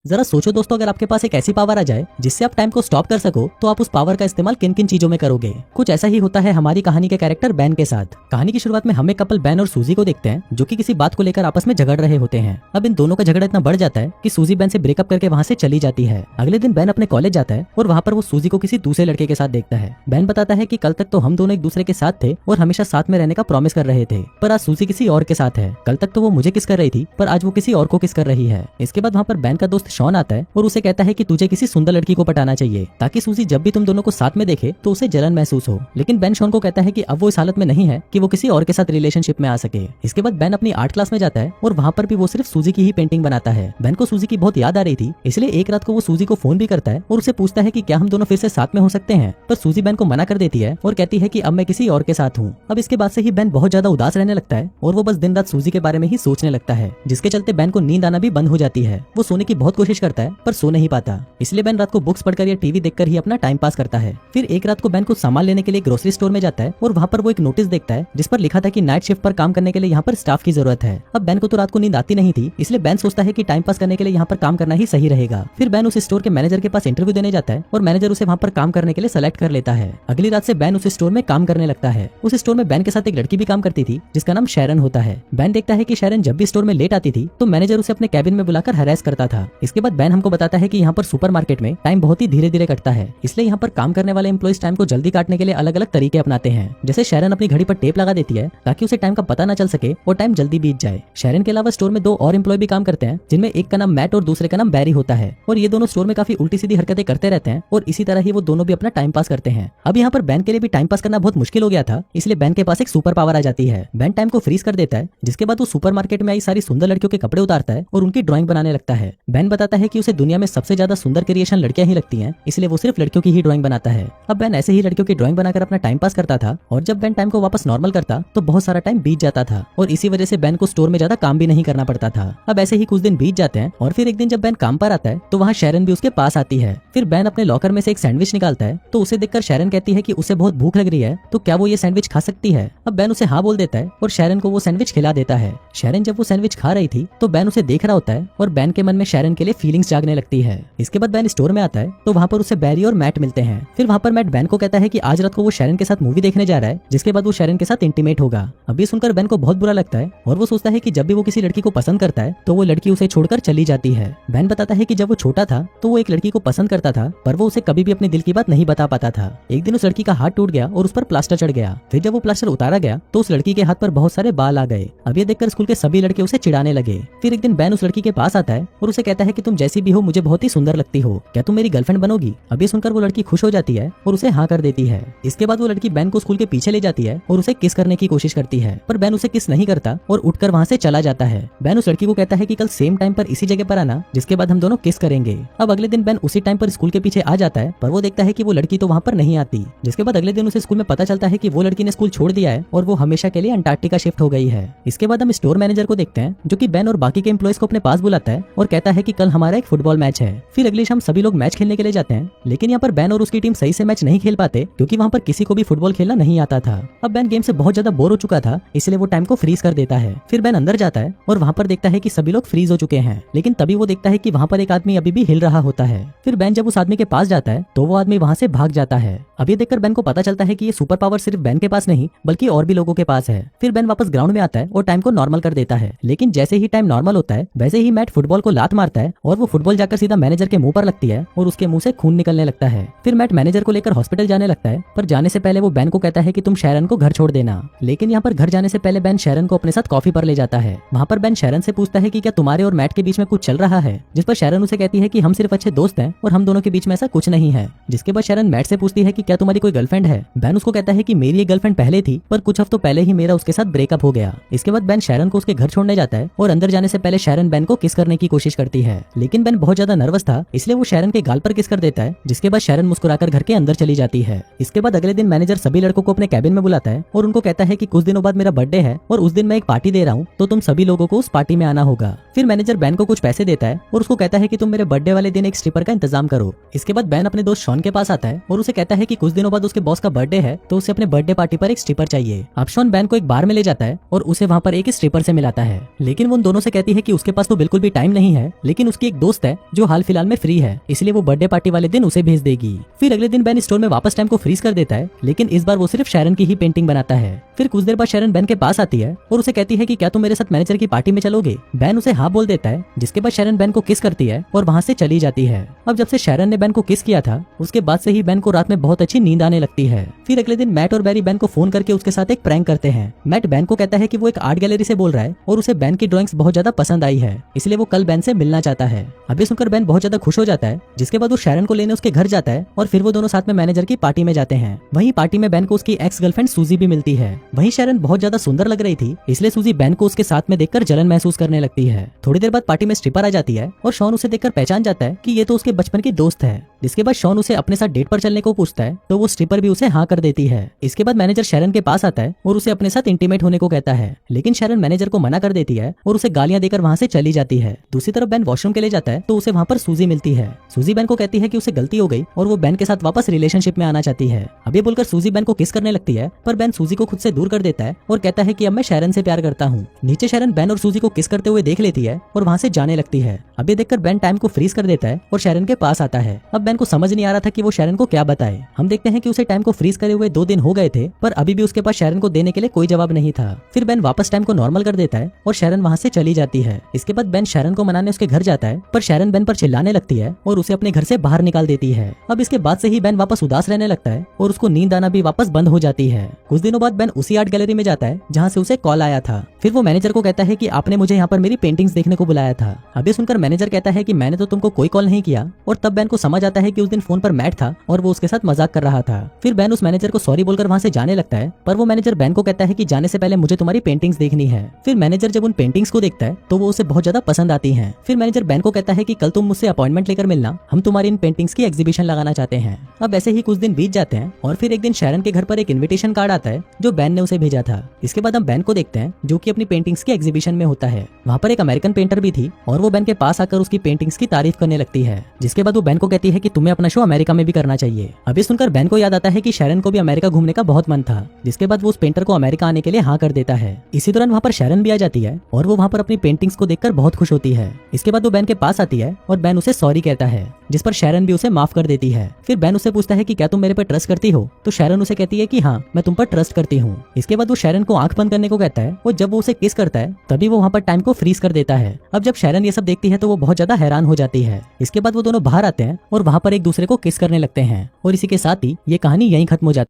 जरा सोचो दोस्तों, अगर आपके पास एक ऐसी पावर आ जाए जिससे आप टाइम को स्टॉप कर सको, तो आप उस पावर का इस्तेमाल किन किन चीजों में करोगे। कुछ ऐसा ही होता है हमारी कहानी के कैरेक्टर बैन के साथ। कहानी की शुरुआत में हम एक कपल बैन और सूजी को देखते हैं, जो कि किसी बात को लेकर आपस में झगड़ रहे होते हैं। अब इन दोनों का झगड़ा इतना बढ़ जाता है कि सूजी बैन से ब्रेकअप करके वहाँ से चली जाती है। अगले दिन बैन अपने कॉलेज जाता है और वहाँ पर वो सूजी को किसी दूसरे लड़के के साथ देखता है। बैन बताता है कि कल तक तो हम दोनों एक दूसरे के साथ थे और हमेशा साथ में रहने का प्रॉमिस कर रहे थे, पर आज सूजी किसी और के साथ है। कल तक तो वो मुझे किस कर रही थी, पर आज वो किसी और को किस कर रही है। इसके बाद वहाँ पर बैन का दोस्त शॉन आता है और उसे कहता है कि तुझे किसी सुंदर लड़की को पटाना चाहिए, ताकि सूजी जब भी तुम दोनों को साथ में देखे तो उसे जलन महसूस हो। लेकिन बैन शॉन को कहता है कि अब वो इस हालत में नहीं है कि वो किसी और के साथ रिलेशनशिप में आ सके। इसके बाद बैन अपनी आर्ट क्लास में जाता है और वहाँ पर भी वो सिर्फ सूजी की ही पेंटिंग बनाता है। बैन को सूजी की बहुत याद आ रही थी, इसलिए एक रात को वो सूजी को फोन भी करता है और उसे पूछता है कि क्या हम दोनों फिर से साथ में हो सकते हैं। पर सूजी बैन को मना कर देती है और कहती है कि अब मैं किसी और के साथ हूँ। अब इसके बाद से ही बैन बहुत ज्यादा उदास रहने लगता है और वो बस दिन रात सूजी के बारे में ही सोचने लगता है, जिसके चलते बैन को नींद आना भी बंद हो जाती है। वो सोने की बहुत कोशिश करता है पर सो नहीं पाता, इसलिए बैन रात को बुक्स पढ़कर या टीवी देखकर ही अपना टाइम पास करता है। फिर एक रात को बैन कुछ सामान लेने के लिए ग्रोसरी स्टोर में जाता है और वहाँ पर वो एक नोटिस देखता है जिस पर लिखा था कि नाइट शिफ्ट पर काम करने के लिए यहाँ पर स्टाफ की जरूरत है। अब बैन को तो रात को नींद आती नहीं थी, इसलिए बैन सोचता है कि टाइम पास करने के लिए यहाँ पर काम करना ही सही रहेगा। फिर बैन उस स्टोर के मैनेजर के पास इंटरव्यू देने जाता है और मैनेजर उसे वहाँ पर काम करने के लिए सेलेक्ट कर लेता है। अगली रात से बैन उस स्टोर में काम करने लगता है। उस स्टोर में बैन के साथ एक लड़की भी काम करती थी जिसका नाम शैरन होता है। बैन देखता है कि शैरन जब भी स्टोर में लेट आती थी तो मैनेजर उसे अपने कैबिन में बुलाकर हरास करता था। इसके बाद बैन हमको बताता है कि यहाँ पर सुपरमार्केट में टाइम बहुत ही धीरे धीरे कटता है, इसलिए यहाँ पर काम करने वाले एम्प्लॉइज टाइम को जल्दी काटने के लिए अलग अलग तरीके अपनाते हैं। जैसे शैरन अपनी घड़ी पर टेप लगा देती है ताकि उसे टाइम का पता न चल सके और टाइम जल्दी बीत जाए। शैरन के अलावा स्टोर में दो और एम्प्लॉय भी काम करते हैं, जिनमें एक का नाम मैट और दूसरे का नाम बैरी होता है, और ये दोनों स्टोर में काफी उल्टी सीधी हरकतें करते रहते हैं और इसी तरह ही वो दोनों भी अपना टाइम पास करते हैं। अब यहाँ पर बैन के लिए भी टाइम पास करना बहुत मुश्किल हो गया था, इसलिए बैन के पास एक सुपर पावर आ जाती है। बैन टाइम को फ्रीज कर देता है, जिसके बाद वो सुपरमार्केट में आई सारी सुंदर लड़कियों के कपड़े उतारता है और उनकी ड्राइंग बनाने लगता है। बैन बताता है कि उसे दुनिया में सबसे ज्यादा सुंदर क्रिएशन लड़कियां ही लगती हैं, इसलिए वो सिर्फ लड़कियों की ही ड्राइंग बनाता है। अब बैन ऐसे ही लड़कियों की ड्राइंग बनाकर अपना टाइम पास करता था और जब बैन टाइम को वापस नॉर्मल करता तो बहुत सारा टाइम बीत जाता था और इसी वजह से बैन को स्टोर में ज्यादा काम भी नहीं करना पड़ता था। अब ऐसे ही कुछ दिन बीत जाते हैं और फिर एक दिन जब बैन काम पर आता है तो वहाँ शैरन भी उसके पास आती है। फिर बैन अपने लॉकर में से एक सैंडविच निकालता है तो उसे देखकर शैरन कहती है कि उसे बहुत भूख लग रही है, तो क्या वो ये सैंडविच खा सकती है। अब बैन उसे हाँ बोल देता है और शैरन को वो सैंडविच खिला देता है। शैरन जब वो सैंडविच खा रही थी तो बैन उसे देख रहा होता है और बैन के मन में शैरन के लिए फीलिंग्स जागने लगती है। इसके बाद बैन स्टोर में आता है तो वहाँ पर उसे बैरी और मैट मिलते हैं। फिर वहाँ पर मैट बैन को कहता है कि आज रात को वो शैरन के साथ मूवी देखने जा रहा है, जिसके बाद वो शैरन के साथ इंटीमेट होगा। अब ये सुनकर बैन को बहुत बुरा लगता है और वो सोचता है कि जब भी वो किसी लड़की को पसंद करता है तो वो लड़की उसे छोड़कर चली जाती है। बैन बताता है कि जब वो छोटा था तो वो एक लड़की को पसंद करता था, पर वो उसे कभी भी अपने दिल की बात नहीं बता पाता था। एक दिन उस लड़की का हाथ टूट गया और उस पर प्लास्टर चढ़ गया। फिर जब वो प्लास्टर उतारा गया तो उस लड़की के हाथ पर बहुत सारे बाल आ गए। अब ये देखकर स्कूल के सभी लड़के उसे चिढ़ाने लगे। फिर एक दिन बैन उस लड़की के पास आता है और उसे कहता है कि तुम जैसी भी हो मुझे बहुत ही सुंदर लगती हो, क्या तुम मेरी गर्लफ्रेंड बनोगी। अब ये सुनकर वो लड़की खुश हो जाती है और उसे हाँ कर देती है। इसके बाद वो लड़की बैन को स्कूल के पीछे ले जाती है और उसे किस करने की कोशिश करती है, पर बैन उसे किस नहीं करता और उठकर वहाँ से चला जाता है। बैन उस लड़की को कहता है कि कल सेम टाइम पर इसी जगह पर आना, जिसके बाद हम दोनों किस करेंगे। अब अगले दिन बैन उसी टाइम पर स्कूल के पीछे आ जाता है, पर वो देखता है कि वो लड़की तो वहाँ पर नहीं आती। जिसके बाद अगले दिन उसे स्कूल में पता चलता है कि वो लड़की ने स्कूल छोड़ दिया है और वो हमेशा के लिए अंटार्कटिका शिफ्ट हो गई है। इसके बाद हम स्टोर मैनेजर को देखते हैं, जो कि बैन और बाकी के एम्प्लॉइज को अपने पास बुलाता है और कहता है कि कल हमारा एक फुटबॉल मैच है। फिर अगली शाम सभी लोग मैच खेलने के लिए जाते हैं, लेकिन यहाँ पर बैन और उसकी टीम सही से मैच नहीं खेल पाते क्योंकि वहाँ पर किसी को भी फुटबॉल खेलना नहीं आता था। अब बैन गेम से बहुत ज्यादा बोर हो चुका था, इसलिए वो टाइम को फ्रीज कर देता है। फिर बैन अंदर जाता है और वहाँ पर देखता है कि सभी लोग फ्रीज हो चुके हैं, लेकिन तभी वो देखता है कि वहाँ पर एक आदमी अभी भी हिल रहा होता है। फिर बैन जब उस आदमी के पास जाता है तो वो आदमी वहाँ से भाग जाता है। अब ये देखकर बैन को पता चलता है कि ये सुपर पावर सिर्फ बैन के पास नहीं बल्कि और भी लोगों के पास है। फिर बैन वापस ग्राउंड में आता है और टाइम को नॉर्मल कर देता है, लेकिन जैसे ही टाइम नॉर्मल होता है वैसे ही मैट फुटबॉल को लात मारता है और वो फुटबॉल जाकर सीधा मैनेजर के मुंह पर लगती है और उसके मुंह से खून निकलने लगता है। फिर मैट मैनेजर को लेकर हॉस्पिटल जाने लगता है, पर जाने से पहले वो बैन को कहता है कि तुम शैरन को घर छोड़ देना। लेकिन यहाँ पर घर जाने से पहले बैन शैरन को अपने साथ कॉफी पर ले जाता है। वहाँ पर बैन शैरन से पूछता है कि क्या तुम्हारे और मैट के बीच में कुछ चल रहा है, जिस पर शैरन उसे कहती है कि हम सिर्फ अच्छे दोस्त हैं और हम दोनों के बीच में ऐसा कुछ नहीं है। जिसके बाद शैरन मैट से पूछती है कि क्या तुम्हारी कोई गर्लफ्रेंड है। बैन उसको कहता है कि मेरी एक गर्लफ्रेंड पहले थी, पर कुछ हफ्तों पहले ही मेरा उसके साथ ब्रेकअप हो गया। इसके बाद बैन शैरन को उसके घर छोड़ने जाता है और अंदर जाने से पहले शैरन बैन को किस करने की कोशिश करती है, लेकिन बैन बहुत ज्यादा नर्वस था, इसलिए वो शैरन के गाल पर किस कर देता है। जिसके बाद शैरन मुस्कुराकर घर के अंदर चली जाती है। इसके बाद अगले दिन मैनेजर सभी लड़कों को अपने कैबिन में बुलाता है और उनको कहता है कि कुछ दिनों बाद मेरा बर्थडे है और उस दिन मैं एक पार्टी दे रहा हूँ, तो तुम सभी लोगों को उस पार्टी में आना होगा। फिर मैनेजर बैन को कुछ पैसे देता है और उसको कहता है कि तुम मेरे बर्थडे वाले दिन एक स्ट्रिपर का इंतजाम करो। इसके बाद बैन अपने दोस्त शॉन के पास आता है और उसे कहता है कि कुछ दिनों बाद उसके बॉस का बर्थडे है, तो उसे अपने बर्थडे पार्टी पर एक स्ट्रिपर चाहिए। अब शॉन बैन को एक बार में ले जाता है और उसे वहाँ पर एक स्ट्रिपर से मिलाता है, लेकिन वो उन दोनों से कहती है कि उसके पास तो बिल्कुल भी टाइम नहीं है, लेकिन उसकी एक दोस्त है जो हाल फिलहाल में फ्री है, इसलिए वो बर्थडे पार्टी वाले दिन उसे भेज देगी। फिर अगले दिन बेन स्टोर में वापस टाइम को फ्रीज कर देता है, लेकिन इस बार वो सिर्फ शैरन की ही पेंटिंग बनाता है। फिर कुछ देर बाद शैरन बेन के पास आती है और उसे कहती है कि क्या तुम मेरे साथ मैनेजर की पार्टी में चलोगे। बेन उसे हाँ बोल देता है, जिसके बाद शैरन बेन को किस करती है और वहाँ से चली जाती है। अब जब से शैरन ने बेन को किस किया था, उसके बाद से ही बेन को रात में बहुत अच्छी नींद आने लगती है। फिर अगले दिन मैट और बैरी बेन को फोन करके उसके साथ एक प्रैंक करते हैं। मैट बेन को कहता है कि वो एक आर्ट गैलरी से बोल रहा है और उसे बेन की ड्राइंग्स बहुत ज्यादा पसंद आई है, इसलिए वो कल बेन से मिलना चाहता है। अब ये सुनकर बेन बहुत ज्यादा खुश हो जाता है, जिसके बाद वो शैरन को लेने उसके घर जाता है और फिर वो दोनों साथ में मैनेजर की पार्टी में जाते हैं। वहीं पार्टी में बेन को उसकी एक्स गर्लफ्रेंड सूजी भी मिलती है। वहीं शैरन बहुत ज्यादा सुंदर लग रही थी, इसलिए सूजी बेन को उसके साथ में देखकर जलन महसूस करने लगती है। थोड़ी देर बाद पार्टी में स्ट्रिपर आ जाती है और शॉन उसे देखकर पहचान जाता है कि ये तो उसके बचपन की दोस्त है। जिसके बाद शॉन उसे अपने साथ डेट पर चलने को पूछता है, तो वो स्ट्रिपर भी उसे हाँ कर देती है। इसके बाद मैनेजर शैरन के पास आता है और उसे अपने साथ इंटीमेट होने को कहता है, लेकिन शैरन मैनेजर को मना कर देती है और उसे गालियां देकर वहाँ से चली जाती है। दूसरी तरफ बेन वॉशरूम के लिए जाता है तो उसे वहाँ पर सूजी मिलती है। सूजी बेन को कहती है कि उसे गलती हो गई और वो बेन के साथ वापस रिलेशनशिप में आना चाहती है। अब ये बोलकर सूजी बेन को किस करने लगती है, पर बेन सूजी को खुद से दूर कर देता है और कहता है कि अब मैं शैरन से प्यार करता हूँ। नीचे शैरन बेन और सूजी को किस करते हुए देख लेती है और वहाँ से जाने लगती है। अब ये देखकर बेन टाइम को फ्रीज कर देता है और शैरन के पास आता है। अब बेन को समझ नहीं आ रहा था कि वो शैरन को क्या बताए। हम देखते हैं कि उसे टाइम को फ्रीज करे हुए 2 दिन हो गए थे, पर अभी भी उसके पास शैरन को देने के लिए कोई जवाब नहीं था। फिर बेन वापस टाइम को नॉर्मल कर देता है और शैरन वहाँ से चली जाती है। इसके बाद बेन शैरन को मनाने उसके घर जाता है, पर शैरन बेन पर चिल्लाने लगती है और उसे अपने घर से बाहर निकाल देती है। अब इसके बाद से ही बेन वापस उदास रहने लगता है और उसको नींद आना भी वापस बंद हो जाती है। कुछ दिनों बाद बेन उसी आर्ट गैलरी में जाता है जहाँ से उसे कॉल आया था। फिर वो मैनेजर को कहता है कि आपने मुझे यहाँ पर मेरी पेंटिंग्स देखने को बुलाया था। अब ये सुनकर मैनेजर कहता है कि मैंने तो तुमको कोई कॉल नहीं किया, और तब बेन को समझ आता है कि उस दिन फोन पर मैट था और वो उसके साथ मजाक कर रहा था। फिर बेन उस मैनेजर को सॉरी बोलकर वहाँ से जाने लगता है, पर वो मैनेजर बेन को कहता है कि जाने से पहले मुझे तुम्हारी पेंटिंग्स देखनी है। फिर मैनेजर जब उन पेंटिंग्स को देखता है तो वो उसे बहुत ज्यादा पसंद आती हैं। फिर मैनेजर बेन को कहता है कि कल तुम मुझसे अपॉइंटमेंट लेकर मिलना, हम तुम्हारी इन पेंटिंग्स की एग्जीबिशन लगाना चाहते हैं। अब ऐसे ही कुछ दिन बीत जाते हैं और फिर एक दिन शैरन के घर पर एक इन्विटेशन कार्ड आता है जो बेन ने उसे भेजा था। इसके बाद हम बेन को देखते हैं जो कि अपनी पेंटिंग्स की एग्जीबिशन में होता है। वहाँ पर एक अमेरिकन पेंटर भी थी और वो बेन के पास आकर उसकी पेंटिंग्स की तारीफ करने लगती है। जिसके बाद वो बेन को कहती है कि तुम्हें अपना शो अमेरिका में भी करना चाहिए। अभी सुनकर बेन को याद आता है कि शैरन को भी अमेरिका घूमने का बहुत मन था, जिसके बाद वो उस पेंटर को अमेरिका आने के लिए हाँ कर देता है। इसी दौरान वहाँ पर शैरन भी आ जाती है और वो वहाँ पर अपनी पेंटिंग्स को देखकर बहुत खुश होती है। इसके बाद वो बेन के पास आती है और बेन उसे सॉरी कहता है, जिस पर शैरन भी उसे माफ कर देती है। फिर बेन उसे पूछता है कि क्या तुम मेरे पर ट्रस्ट करती हो, तो शैरन उसे कहती है कि हाँ, मैं तुम पर ट्रस्ट करती हूँ। इसके बाद वो शैरन को आंख बंद करने को कहता है और जब वो उसे किस करता है तभी वो वहाँ पर टाइम को फ्रीज कर देता है। अब जब शैरन ये सब देखती है तो वो बहुत ज्यादा हैरान हो जाती है। इसके बाद वो दोनों बाहर आते हैं और वहाँ पर एक दूसरे को किस करने लगते हैं और इसी के साथ ही ये कहानी यहीं खत्म हो जाती है।